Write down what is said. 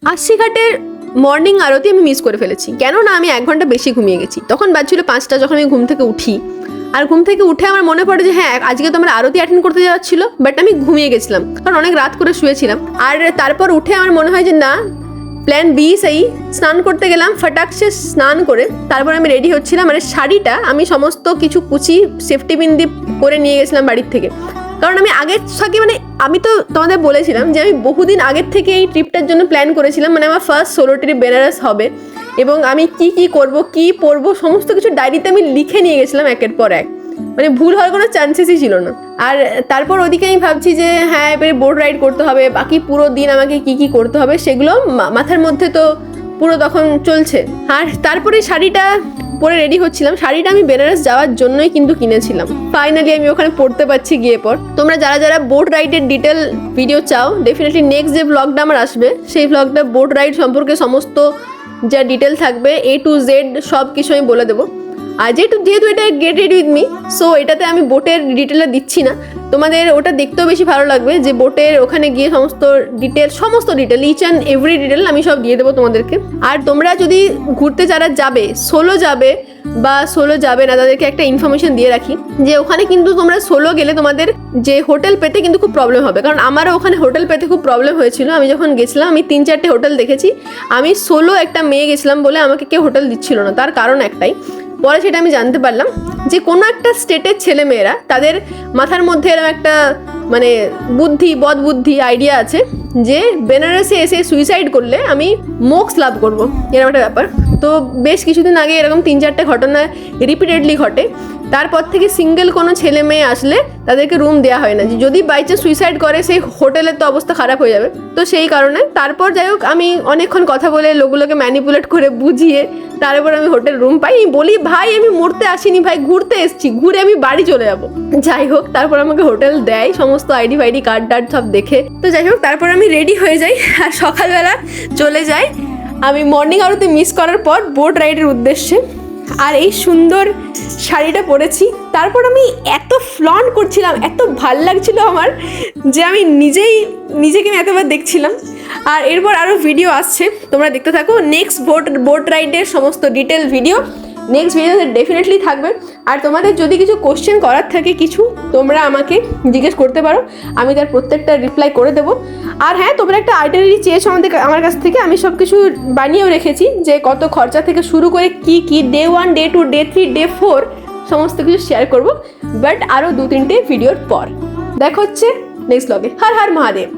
আশি ঘাটের মর্নিং আরতি আমি মিস করে ফেলেছি, কেননা আমি 1 ঘন্টা বেশি ঘুমিয়ে গেছি। তখন বাজছিল 5টা যখন আমি ঘুম থেকে উঠি, আর ঘুম থেকে উঠে আমার মনে পড়ে যে হ্যাঁ আজকে তো আমার আরতি অ্যাটেন্ড করতে যাওয়া ছিল, বাট আমি ঘুমিয়ে গেছিলাম কারণ অনেক রাত করে শুয়েছিলাম। আর তারপর উঠে আমার মনে হয় যে না, প্ল্যান বি সেই স্নান করতে গেলাম, ফটাকসে স্নান করে তারপর আমি রেডি হচ্ছিলাম। মানে শাড়িটা আমি সমস্ত কিছু কুচি সেফটি পিন দিয়ে করে নিয়ে গেছিলাম বাড়ির থেকে, কারণ আমি আগের থাকি মানে আমি তো তোমাদের বলেছিলাম যে আমি বহুদিন আগের থেকে এই ট্রিপটার জন্য প্ল্যান করেছিলাম। মানে আমার ফার্স্ট সোলো ট্রিপ বেনারস হবে, এবং আমি কি কি করব কি পরবো সমস্ত কিছু ডায়েরিতে আমি লিখে নিয়ে গেছিলাম একের পর এক, মানে ভুল হওয়ার কোনো চান্সেসই ছিল না। আর তারপর ওদিকে আমি ভাবছি যে হ্যাঁ এবারে বোট রাইড করতে হবে, বাকি পুরো দিন আমাকে কি কি করতে হবে সেগুলো মাথার মধ্যে তো পুরো তখন চলছে। আর তারপরে শাড়িটা পরে রেডি হচ্ছিলাম। শাড়িটা আমি বেনারস যাওয়ার জন্যই কিন্তু কিনেছিলাম। ফাইনালি আমি ওখানে পড়তে পারছি গিয়ে পর। তোমরা যারা যারা বোট রাইডের ডিটেল ভিডিও চাও, ডেফিনেটলি নেক্সট যে ব্লগটা আমার আসবে সেই ব্লগটা বোট রাইড সম্পর্কে সমস্ত যা ডিটেল থাকবে A to Z সব কিছু আমি বলে দেবো। আর যেহেতু এটা get ready with me, so এটাতে আমি বোটের ডিটেলটা দিচ্ছি না। তোমাদের ওটা দেখতেও বেশি ভালো লাগবে যে বোটের ওখানে গিয়ে সমস্ত detail each and every detail আমি সব দিয়ে দেবো তোমাদেরকে। আর তোমরা যদি ঘুরতে যারা যাবে, সোলো যাবে বা সোলো যাবে না, তাদেরকে একটা ইনফরমেশন দিয়ে রাখি যে ওখানে কিন্তু তোমরা সোলো গেলে তোমাদের যে হোটেল পেতে কিন্তু খুব প্রবলেম হবে, কারণ আমারও ওখানে হোটেল পেতে খুব প্রবলেম হয়েছিল। আমি যখন গেছিলাম আমি 3-4টে হোটেল দেখেছি, আমি সোলো একটা মেয়ে গেছিলাম বলে আমাকে কেউ হোটেল দিচ্ছিল না। তার কারণ একটাই, পরে সেটা আমি জানতে পারলাম যে কোনো একটা স্টেটের ছেলেমেয়েরা তাদের মাথার মধ্যে এরকম একটা মানে বদবুদ্ধি আইডিয়া আছে যে বেনারসে এসে সুইসাইড করলে আমি মোক্ষ লাভ করবো, এরকম একটা ব্যাপার। তো বেশ কিছুদিন আগে এরকম 3-4টে ঘটনা রিপিটেডলি ঘটে। তারপর থেকে সিঙ্গেল কোনো ছেলে মেয়ে আসলে তাদেরকে রুম দেওয়া হয় না, যদি বাই চান্স সুইসাইড করে সেই হোটেলের তো অবস্থা খারাপ হয়ে যাবে। তো সেই কারণে তারপর যাই হোক আমি অনেকক্ষণ কথা বলে লোকগুলোকে ম্যানিপুলেট করে বুঝিয়ে তারপর আমি হোটেল রুম পাই। বলি ভাই আমি মরতে আসিনি ভাই, ঘুরতে এসেছি, ঘুরে আমি বাড়ি চলে যাবো। যাই হোক তারপর আমাকে হোটেল দেয় সমস্ত আইডি কার্ড সব দেখে। তো যাই হোক তারপর আমি রেডি হয়ে যাই আর সকালবেলা চলে যাই আমি মর্নিং আরতি মিস করার পর বোট রাইডের উদ্দেশ্যে। আর এই সুন্দর শাড়িটা পরেছি, তারপর আমি এত ফ্লন্ট করছিলাম, এত ভাল লাগছিল আমার যে আমি নিজেকে আমি এতবার দেখছিলাম। আর এরপর আরও ভিডিও আসছে, তোমরা দেখতে থাকো। নেক্সট বোট রাইডের সমস্ত ডিটেল ভিডিও নেক্সট ভিডিওতে ডেফিনেটলি থাকবে। আর তোমাদের যদি কিছু কোশ্চেন করার থাকে কিছু, তোমরা আমাকে জিজ্ঞেস করতে পারো, আমি তার প্রত্যেকটা রিপ্লাই করে দেবো। আর হ্যাঁ, তোমরা একটা আইটেনারি চেয়েছো আমার কাছ থেকে, আমি সব কিছু বানিয়েও রেখেছি যে কত খরচা থেকে শুরু করে কি ডে 1 ডে 2 ডে 3 ডে 4 সমস্ত কিছু শেয়ার করবো, বাট আরও 2-3টে ভিডিওর পর। দেখা হচ্ছে নেক্সট ব্লগে। হর হর মহাদেব।